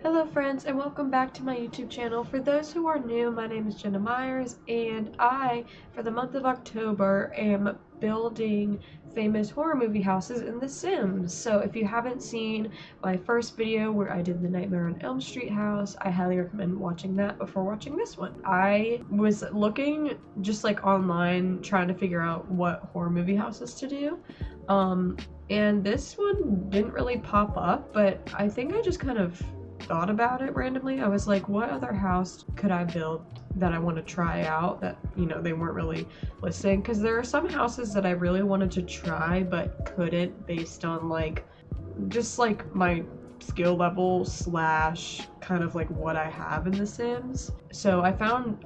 Hello friends and welcome back to my YouTube channel. For those who are new, my name is Jenna Myers and I, for the month of October, am building famous horror movie houses in The Sims. So if you haven't seen my first video where I did the Nightmare on Elm Street house, I highly recommend watching that before watching this one. I was looking just like online trying to figure out what horror movie houses to do. And this one didn't really pop up, but I think I just kind of thought about it randomly. I was like, what other house could I build that I want to try out that, they weren't really listing? Because there are some houses that I really wanted to try but couldn't based on just my skill level slash kind of like what I have in The Sims. So I found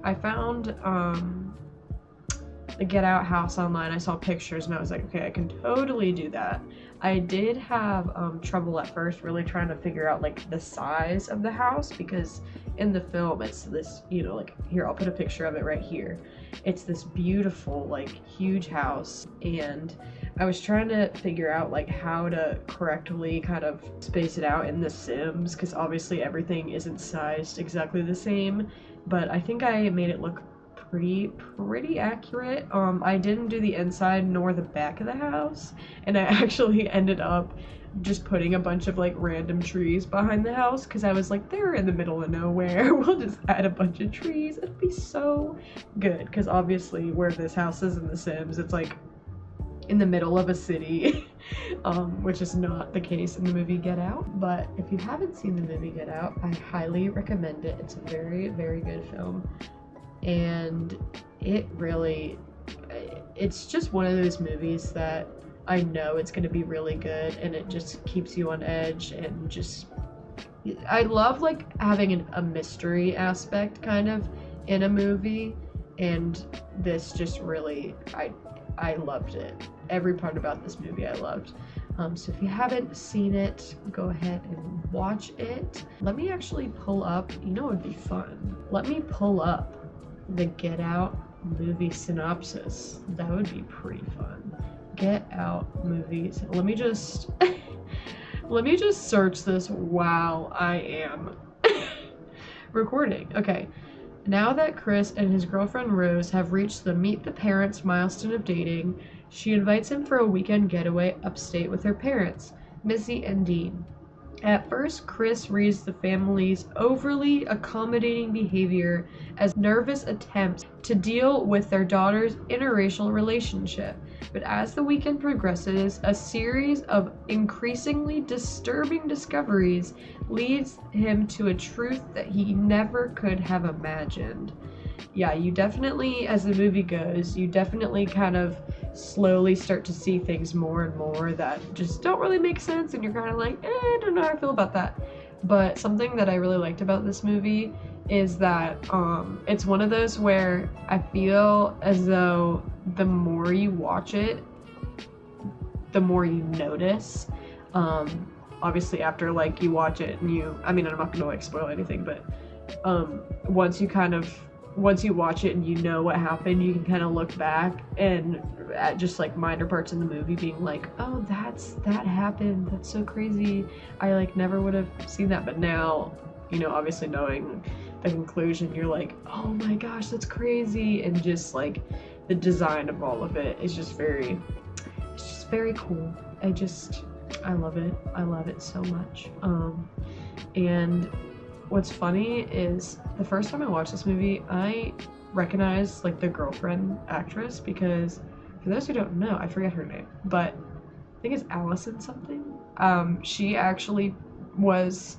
the Get Out house online. I saw pictures and I was like, okay, I can totally do that. I did have trouble at first really trying to figure out like the size of the house, because in the film it's this, here, I'll put a picture of it right here. It's this beautiful, huge house, and I was trying to figure out how to correctly kind of space it out in The Sims, because obviously everything isn't sized exactly the same, but I think I made it look pretty accurate. I didn't do the inside nor the back of the house, and I actually ended up just putting a bunch of random trees behind the house because I was like, they're in the middle of nowhere. We'll just add a bunch of trees. It'd be so good, because obviously where this house is in The Sims, it's in the middle of a city, which is not the case in the movie Get Out. But if you haven't seen the movie Get Out, I highly recommend it. It's a very, very good film. And it's just one of those movies that I know it's going to be really good, and it just keeps you on edge, and just, I love having a mystery aspect kind of in a movie, and this just really, I loved it. Every part about this movie I loved. So if you haven't seen it, go ahead and watch it. Let me actually pull up, it would be fun. Let me pull up the Get Out movie synopsis. That would be pretty fun. Get Out movies. Let me just search this while I am recording. Okay. Now that Chris and his girlfriend Rose have reached the meet the parents milestone of dating, she invites him for a weekend getaway upstate with her parents, Missy and Dean. At first, Chris reads the family's overly accommodating behavior as nervous attempts to deal with their daughter's interracial relationship. But as the weekend progresses, a series of increasingly disturbing discoveries leads him to a truth that he never could have imagined. Yeah, you definitely, as the movie goes, you definitely kind of slowly start to see things more and more that just don't really make sense, and you're kind of like, I don't know how I feel about that. But something that I really liked about this movie is that it's one of those where I feel as though the more you watch it, the more you notice. Obviously after you watch it and I'm not gonna spoil anything, but once you watch it and you know what happened, you can kind of look back and at just minor parts in the movie being like, oh, that happened, that's so crazy, I never would have seen that. But now, obviously knowing the conclusion, you're like, oh my gosh, that's crazy. And just the design of all of it is just very cool. I love it so much. And what's funny is the first time I watched this movie, I recognized the girlfriend actress, because for those who don't know, I forget her name, but I think it's Allison something. She actually was,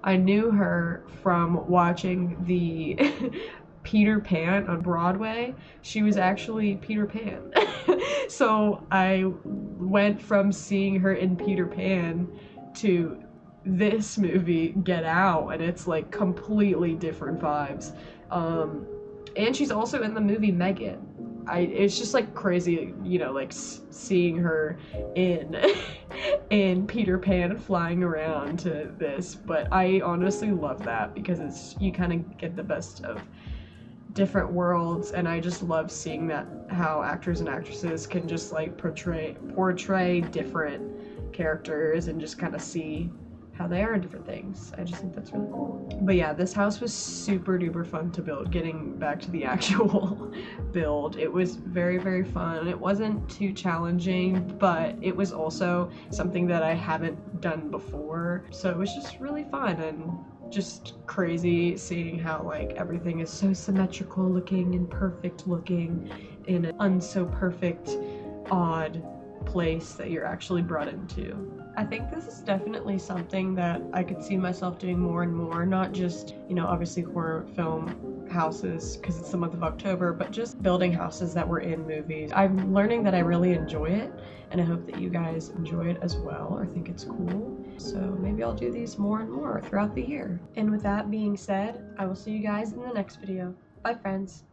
I knew her from watching the Peter Pan on Broadway. She was actually Peter Pan. So I went from seeing her in Peter Pan to this movie Get Out, and it's completely different vibes. And she's also in the movie Megan. It's just crazy, seeing her in Peter Pan flying around to this. But I honestly love that, because you kind of get the best of different worlds, and I just love seeing that, how actors and actresses can just portray different characters and just kind of see how they are in different things. I just think that's really cool. But yeah, this house was super duper fun to build. Getting back to the actual build, it was very, very fun. It wasn't too challenging, but it was also something that I haven't done before. So it was just really fun and just crazy seeing how like everything is so symmetrical looking and perfect looking in an unso perfect, odd place that you're actually brought into. I think this is definitely something that I could see myself doing more and more, not just, you know, obviously horror film houses because it's the month of October, but just building houses that were in movies. I'm learning that I really enjoy it, and I hope that you guys enjoy it as well or think it's cool. So maybe I'll do these more and more throughout the year. And with that being said, I will see you guys in the next video. Bye, friends.